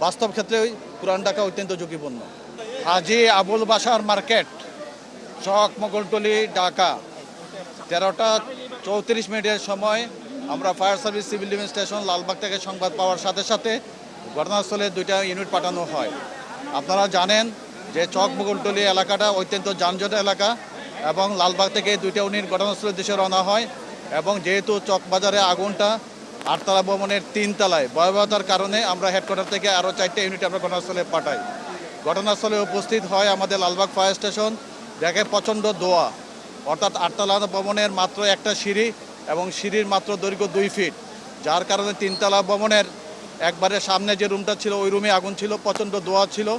বাস্তব ক্ষেত্রে পুরান ঢাকা অত্যন্ত ঝুঁকিপূর্ণ। হাজী আবুল বাশার মার্কেট, চক মোগলটুলি, ঢাকা 13টা 34 মিনিটের সময় আমরা fire service civil defence station Lalbagh থেকে সংবাদ পাওয়ার সাথে সাথে ঘটনাস্থলে 2টা ইউনিট পাঠানো হয়। আপনারা জানেন যে চক মোগলটুলি এলাকাটা অত্যন্ত যানজট এলাকা এবং লালবাগ থেকে 2টা ইউনিট ঘটনাস্থলের দিকে রওনা হয় এবং যেহেতু চকবাজারে আগুনটা 8তলা ভবনের 3 তলায় ভয়াবহতার কারণে আমরা হেডকোয়ার্টার থেকে আরও 4টা ইউনিট আমরা ঘটনাস্থলে পাঠাই। ঘটনাস্থলে উপস্থিত হয় আমাদের লালবাগ ফায়ার স্টেশন, দেখে প্রচণ্ড ধোঁয়া, অর্থাৎ 8তলা ভবনের মাত্র একটা সিঁড়ি এবং সিঁড়ির মাত্র দৈর্ঘ্য 2 ফিট, যার কারণে 3তলা ভবনের একবারে সামনে যে রুমটা ছিল ওই রুমে আগুন ছিল, প্রচণ্ড ধোঁয়া ছিল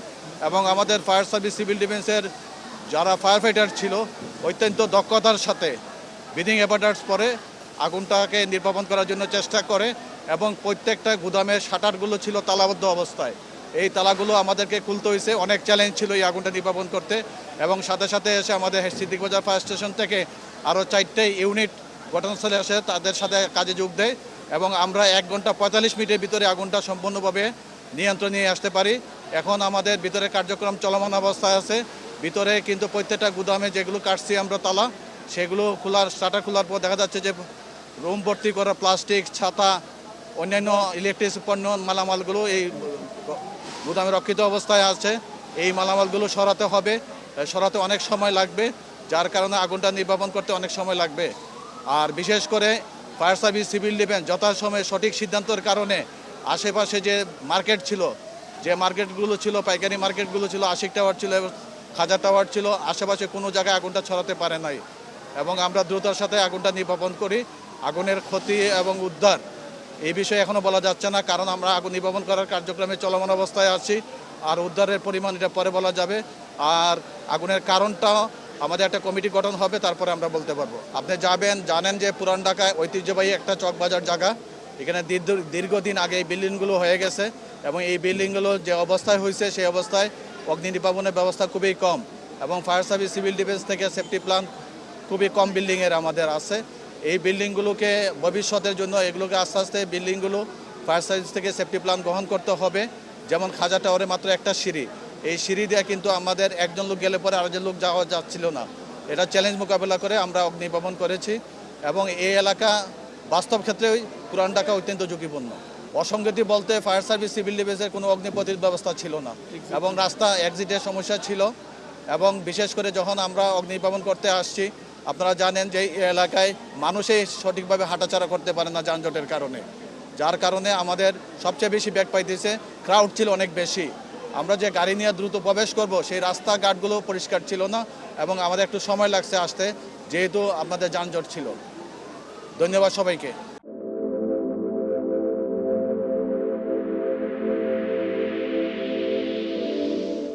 এবং আমাদের ফায়ার সার্ভিস সিভিল ডিফেন্সের যারা ফায়ার ফাইটার ছিল অত্যন্ত দক্ষতার সাথে ব্রিদিং অ্যাপারেটাস পরে আগুনটাকে নির্বাপন করার জন্য চেষ্টা করে এবং প্রত্যেকটা গুদামের শাটারগুলো ছিল তালাবদ্ধ অবস্থায়। এই তালাগুলো আমাদেরকে খুলতে হয়েছে, অনেক চ্যালেঞ্জ ছিল এই আগুনটা নির্বাপন করতে এবং সাথে সাথে এসে আমাদের সিদ্দিক বাজার ফায়ার স্টেশন থেকে আরও 4টে ইউনিট ঘটনাস্থলে এসে তাদের সাথে কাজে যোগ দেয় এবং আমরা 1 ঘন্টা 45 মিনিটের ভিতরে আগুনটা সম্পূর্ণভাবে নিয়ন্ত্রণে নিয়ে আসতে পারি। এখন আমাদের ভিতরে কার্যক্রম চলমান অবস্থায় আছে। ভিতরে কিন্তু প্রত্যেকটা গুদামে যেগুলো কাটছি আমরা তালা, সেগুলো শাটার খোলার পর দেখা যাচ্ছে যে রুম ভর্তি করা প্লাস্টিক, ছাতা, অন্যান্য ইলেকট্রিক পণ্য মালামালগুলো এই গুদামে রক্ষিত অবস্থায় আছে। এই মালামালগুলো সরাতে অনেক সময় লাগবে, যার কারণে আগুনটা নির্বাপন করতে অনেক সময় লাগবে। আর বিশেষ করে ফায়ার সার্ভিস সিভিল ডিফেন্স যথাসময়ে সঠিক সিদ্ধান্তের কারণে আশেপাশে যে মার্কেট ছিল, যে মার্কেটগুলো ছিল, পাইকারি মার্কেটগুলো ছিল, আশিক টাওয়ার ছিল, খাজা টাওয়ার ছিল, আশেপাশে কোনো জায়গায় আগুনটা ছড়াতে পারে নাই এবং আমরা দ্রুততার সাথে আগুনটা নির্বাপন করি। আগুনের ক্ষতি এবং উদ্ধার এই বিষয়ে এখনও বলা যাচ্ছে না, কারণ আমরা আগুন নির্বাপন করার কার্যক্রমে চলমান অবস্থায় আছি। আর উদ্ধারের পরিমাণ এটা পরে বলা যাবে। আর আগুনের কারণটা আমাদের একটা কমিটি গঠন হবে, তারপরে আমরা বলতে পারবো। আপনি জানেন যে পুরান ঢাকায় ঐতিহ্যবাহী একটা চকবাজার জায়গা, এখানে দীর্ঘদিন আগে এই বিল্ডিংগুলো হয়ে গেছে এবং এই বিল্ডিংগুলো যে অবস্থায় হয়েছে সেই অবস্থায় অগ্নি নির্বাপনের ব্যবস্থা খুবই কম এবং ফায়ার সার্ভিস সিভিল ডিফেন্স থেকে সেফটি প্ল্যান খুবই কম বিল্ডিংয়ের আমাদের আছে। এই বিল্ডিংগুলোকে ভবিষ্যতের জন্য এগুলোকে আস্তে আস্তে বিল্ডিংগুলো ফায়ার সার্ভিস থেকে সেফটি প্ল্যান গ্রহণ করতে হবে। যেমন খাজা টাওয়ারে মাত্র একটা সিঁড়ি, এই সিঁড়ি দিয়ে কিন্তু আমাদের একজন লোক গেলে পরে আরেকজন লোক যাওয়া যাচ্ছিল না। এটা চ্যালেঞ্জ মোকাবেলা করে আমরা অগ্নি নির্বাপন করেছি এবং এই এলাকা বাস্তব ক্ষেত্রে পুরান ঢাকা অত্যন্ত ঝুঁকিপূর্ণ। অসঙ্গতি বলতে ফায়ার সার্ভিস সিভিল ডিফেন্সের কোনো অগ্নি প্রতিরোধ ব্যবস্থা ছিল না এবং রাস্তা এক্সিটের সমস্যা ছিল এবং বিশেষ করে যখন আমরা অগ্নি নির্বাপন করতে আসছি, আপনারা জানেন যে এই এলাকায় মানুষই সঠিকভাবে হাঁটাচলা করতে পারে না যানজটের কারণে, যার কারণে আমাদের সবচেয়ে বেশি ব্যাক পাইতেছে। ক্রাউড ছিল অনেক বেশি, আমরা যে গাড়ি নিয়ে দ্রুত প্রবেশ করব সেই রাস্তাঘাটগুলো পরিষ্কার ছিল না এবং আমাদের একটু সময় লাগছে আসতে, যেহেতু আপনাদের যানজট ছিল। ধন্যবাদ সবাইকে।